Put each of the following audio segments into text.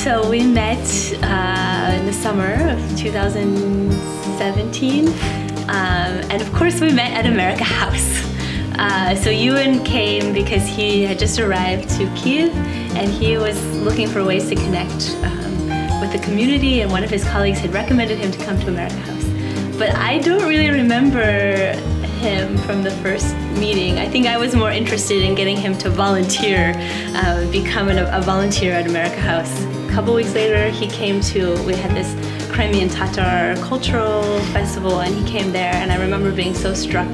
So we met in the summer of 2017, and of course we met at America House. So Ewan came because he had just arrived to Kyiv, and he was looking for ways to connect with the community, and one of his colleagues had recommended him to come to America House. But I don't really remember him from the first meeting. I think I was more interested in getting him to volunteer, become a volunteer at America House. A couple weeks later, he came to, we had this Crimean Tatar cultural festival, and he came there, and I remember being so struck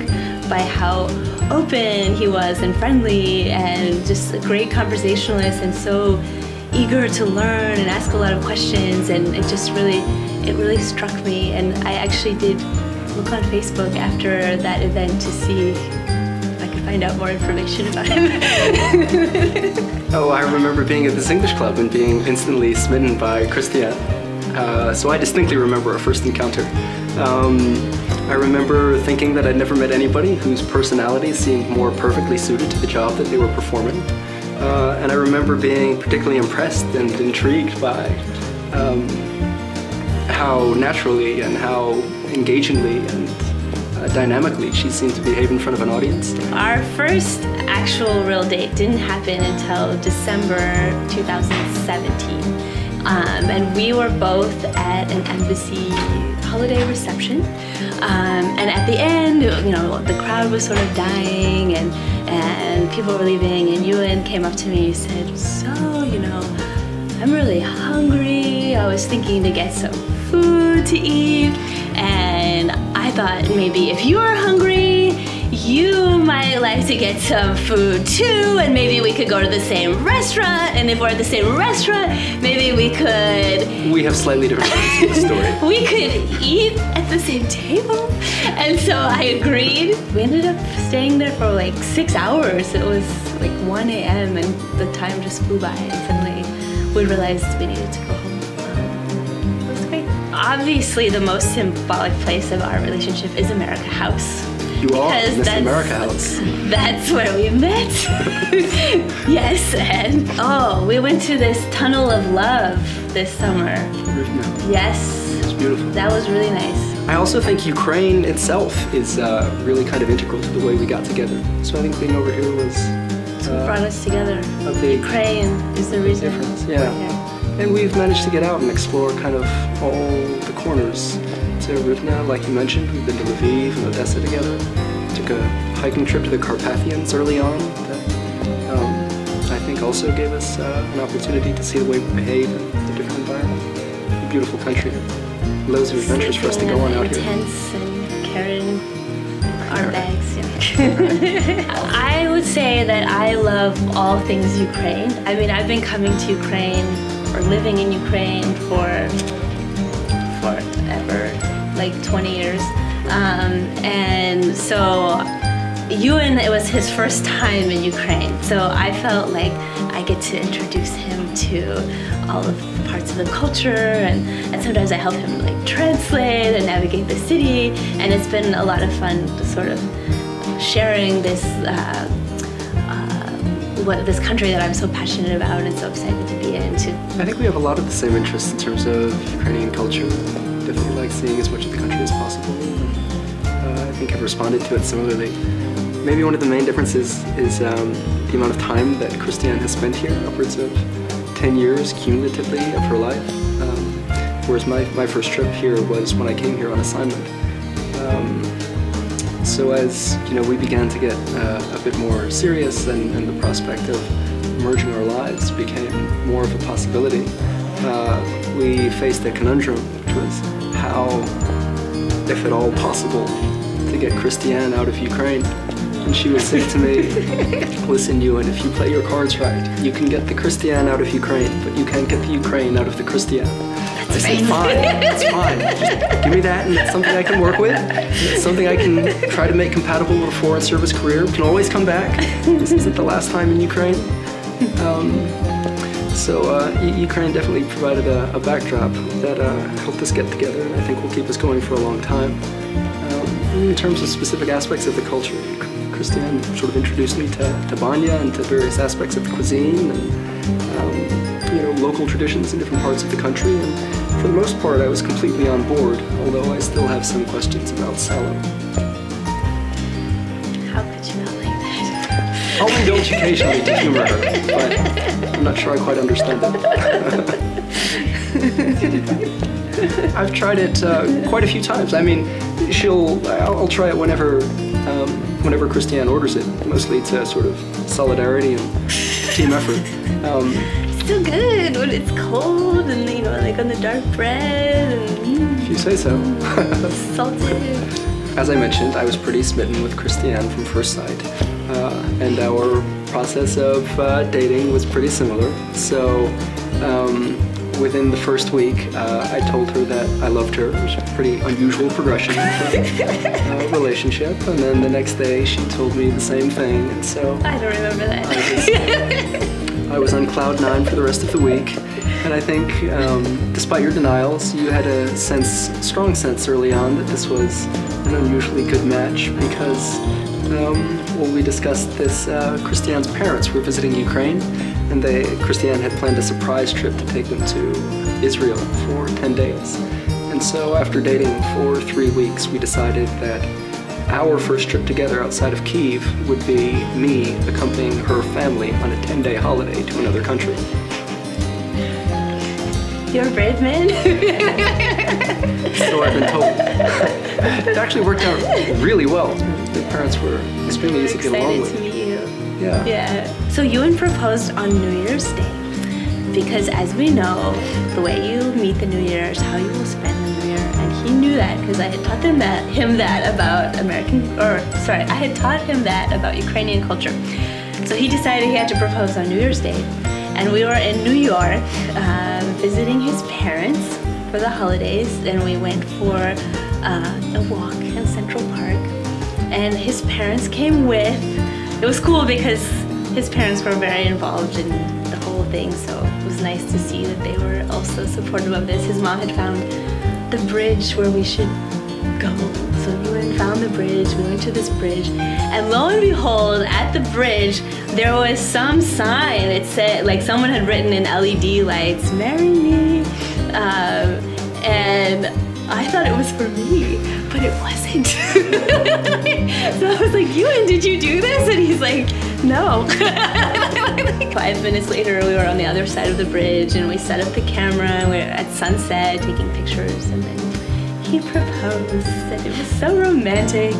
by how open he was and friendly and just a great conversationalist and so eager to learn and ask a lot of questions, and it really struck me. And I actually did look on Facebook after that event to see if I could find out more information about him. Oh, I remember being at this English club and being instantly smitten by Christiane. So I distinctly remember our first encounter. I remember thinking that I'd never met anybody whose personality seemed more perfectly suited to the job that they were performing. And I remember being particularly impressed and intrigued by how naturally and how engagingly and dynamically she seemed to behave in front of an audience. Our first actual real date didn't happen until December 2017. And we were both at an embassy holiday reception. And at the end, you know, the crowd was sort of dying and people were leaving, and Ewan came up to me and said, "So, you know, I'm really hungry. I was thinking to get some food to eat, and I thought maybe if you're hungry, you might like to get some food too, and maybe we could go to the same restaurant, and if we're at the same restaurant, maybe we could..." We have slightly different parts of the story. "We could eat at the same table." And so I agreed. We ended up staying there for like 6 hours. It was like 1 a.m. and the time just flew by, and suddenly we realized we needed to go home. It was great. Obviously, the most symbolic place of our relationship is America House. You are Miss America House. That's where we met. Yes, and we went to this tunnel of love this summer. Yes. It's beautiful. That was really nice. I also think Ukraine itself is really kind of integral to the way we got together. So I think being over here was... what brought us together. A big Ukraine is the reason. Difference, yeah. And we've managed to get out and explore kind of all the corners. To Rivne, like you mentioned, we've been to Lviv and Odessa together. Took a hiking trip to the Carpathians early on that I think also gave us an opportunity to see the way we behave in a different environment. A beautiful country. Loads of adventures for us to go on out here. Tents and carrying our bags. Yeah. I would say that I love all things Ukraine. I mean, I've been coming to Ukraine or living in Ukraine for forever, like 20 years. And so Ewan, it was his first time in Ukraine. So I felt like I get to introduce him to all of the parts of the culture, and sometimes I help him like translate and navigate the city. And it's been a lot of fun to sort of sharing this this country that I'm so passionate about and so excited to be in. I think we have a lot of the same interests in terms of Ukrainian culture. Definitely like seeing as much of the country as possible. I think I've responded to it similarly. Maybe one of the main differences is the amount of time that Christiane has spent here, upwards of 10 years cumulatively of her life. Whereas my first trip here was when I came here on assignment. So as you know, we began to get a bit more serious, and the prospect of merging our lives became more of a possibility. We faced a conundrum, which was how, if at all possible, to get Christiane out of Ukraine. And she would say to me, "Listen, Ewan, if you play your cards right, you can get the Christiane out of Ukraine, but you can't get the Ukraine out of the Christiane." I said, "Fine, that's fine. Just give me that, and it's something I can work with. It's something I can try to make compatible with a foreign service career. We can always come back. This isn't the last time in Ukraine." So Ukraine definitely provided a backdrop that helped us get together, and I think will keep us going for a long time. In terms of specific aspects of the culture, Christiane sort of introduced me to banya and to various aspects of the cuisine, and you know, local traditions in different parts of the country, and for the most part I was completely on board, although I still have some questions about Salo. How could you not like that? I'll indulge occasionally to humor her, but I'm not sure I quite understand it. I've tried it quite a few times. I mean, I'll try it whenever Christiane orders it, mostly to sort of solidarity and team effort. It's still good when it's cold and, you know, like on the dark bread and... If you say so. Salted. As I mentioned, I was pretty smitten with Christiane from first sight, and our process of dating was pretty similar. So within the first week, I told her that I loved her. It was a pretty unusual progression for a relationship. And then the next day, she told me the same thing. And so I don't remember that. I was on cloud 9 for the rest of the week. And I think, despite your denials, you had a strong sense early on that this was an unusually good match because, well, we discussed this, Christiane's parents were visiting Ukraine, and Christiane had planned a surprise trip to take them to Israel for 10 days. And so after dating for 3 weeks, we decided that our first trip together outside of Kyiv would be me accompanying her family on a 10-day holiday to another country. You're a brave man. So I've been told. It actually worked out really well. The parents were extremely easy to get along with. Excited to meet you. Yeah. Yeah. So Ewan proposed on New Year's Day because, as we know, the way you meet the New Year is how you will spend the New Year, and he knew that because I had taught him that about I had taught him that about Ukrainian culture. So he decided he had to propose on New Year's Day. And we were in New York visiting his parents for the holidays, and we went for a walk in Central Park. And his parents came with. It was cool because his parents were very involved in the whole thing, so it was nice to see that they were also supportive of this. His mom had found the bridge where we should go. So we went and found the bridge, we went to this bridge, and lo and behold, at the bridge, there was some sign. It said, like someone had written in LED lights, "Marry me," and I thought it was for me, but it wasn't. So I was like, "Ewan, did you do this?" And he's like, "No." 5 minutes later, we were on the other side of the bridge, and we set up the camera, and we were at sunset taking pictures, and then he proposed, and it was so romantic.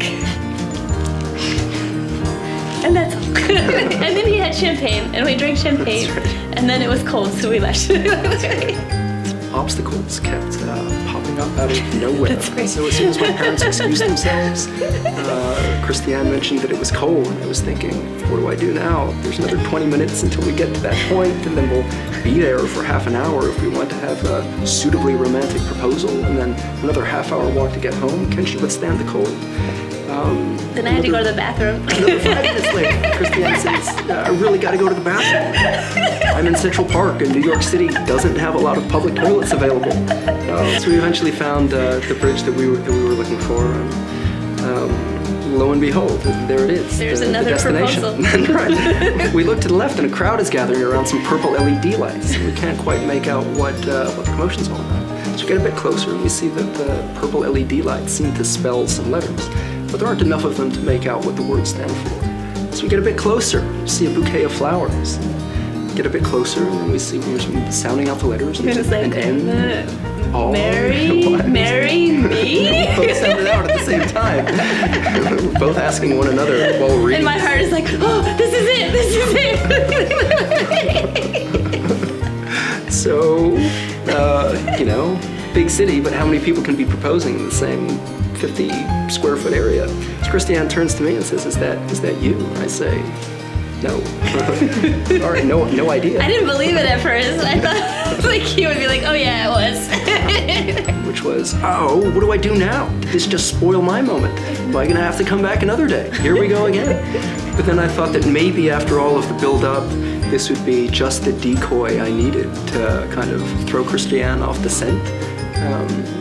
And that's all. And then he had champagne, and we drank champagne, and then it was cold, so we left. Obstacles kept popping up out of nowhere. That's right. So as soon as my parents excused themselves, Christiane mentioned that it was cold. I was thinking, what do I do now? There's another 20 minutes until we get to that point, and then we'll be there for half an hour if we want to have a suitably romantic proposal, and then another half-hour walk to get home. Can she withstand the cold? Then I had to go to the bathroom. Another 5 minutes later, Christiane says, I really got to go to the bathroom. I'm in Central Park, and New York City doesn't have a lot of public toilets available. So we eventually found the bridge that we were looking for. Lo and behold, there it is. There's another proposal. Right. We look to the left, and a crowd is gathering around some purple LED lights. We can't quite make out what the commotion's all about. So we get a bit closer, and we see that the purple LED lights seem to spell some letters, but there aren't enough of them to make out what the words stand for. So we get a bit closer, see a bouquet of flowers. Get a bit closer, and then we see we're sounding out the letters. And there's an N. Marry me? Both sounded out at the same time. We're both asking one another while reading. And my heart is like, oh, this is it, So, you know, big city, but how many people can be proposing in the same 50 square foot area? So Christiane turns to me and says, is that you? I say, no. All right, no idea. I didn't believe it at first. I thought like he would be like, oh yeah, it was. Which was, oh, what do I do now? Did this just spoil my moment? Am I gonna have to come back another day? Here we go again. But then I thought that maybe after all of the build-up, this would be just the decoy I needed to kind of throw Christiane off the scent.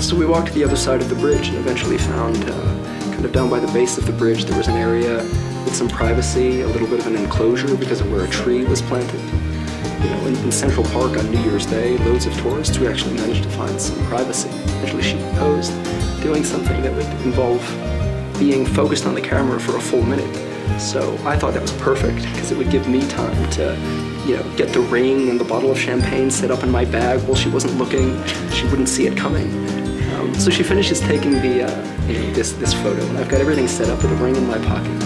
So we walked to the other side of the bridge and eventually found, kind of down by the base of the bridge, there was an area with some privacy, a little bit of an enclosure because of where a tree was planted. You know, in Central Park on New Year's Day, loads of tourists who actually managed to find some privacy. Actually, she proposed doing something that would involve being focused on the camera for a full minute. So I thought that was perfect because it would give me time to, you know, get the ring and the bottle of champagne set up in my bag while she wasn't looking. She wouldn't see it coming. So she finishes taking the, you know, this photo, and I've got everything set up with a ring in my pocket.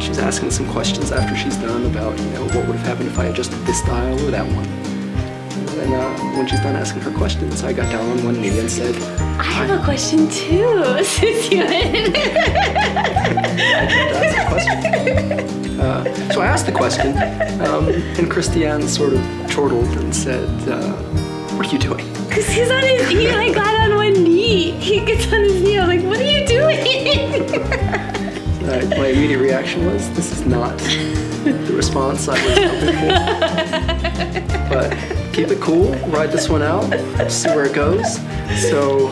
She's asking some questions after she's done about, you know, what would have happened if I adjusted this style or that one. And when she's done asking her questions, I got down on one knee and said, I have a question too, since you That's a question. So I asked the question, and Christiane sort of chortled and said, what are you doing? Because he's on his, he like got on one knee. He gets on his knee, I'm like, what are you doing? My immediate reaction was, this is not the response I was hoping for. But keep it cool, ride this one out, see where it goes. So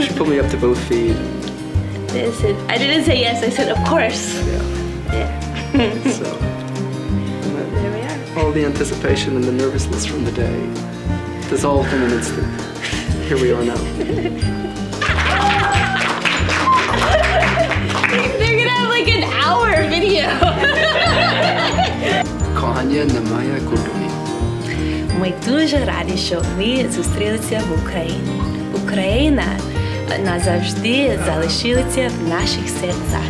she pulled me up to both feet. I didn't say yes, I said of course. Yeah. So There we are. all the anticipation and the nervousness from the day dissolved in an instant. Here we are now. They're gonna have like an hour video. Кохання немає кордонів. Ми дуже раді, що ми зустрілися в Україні. Україна назавжди залишилася в наших серцях.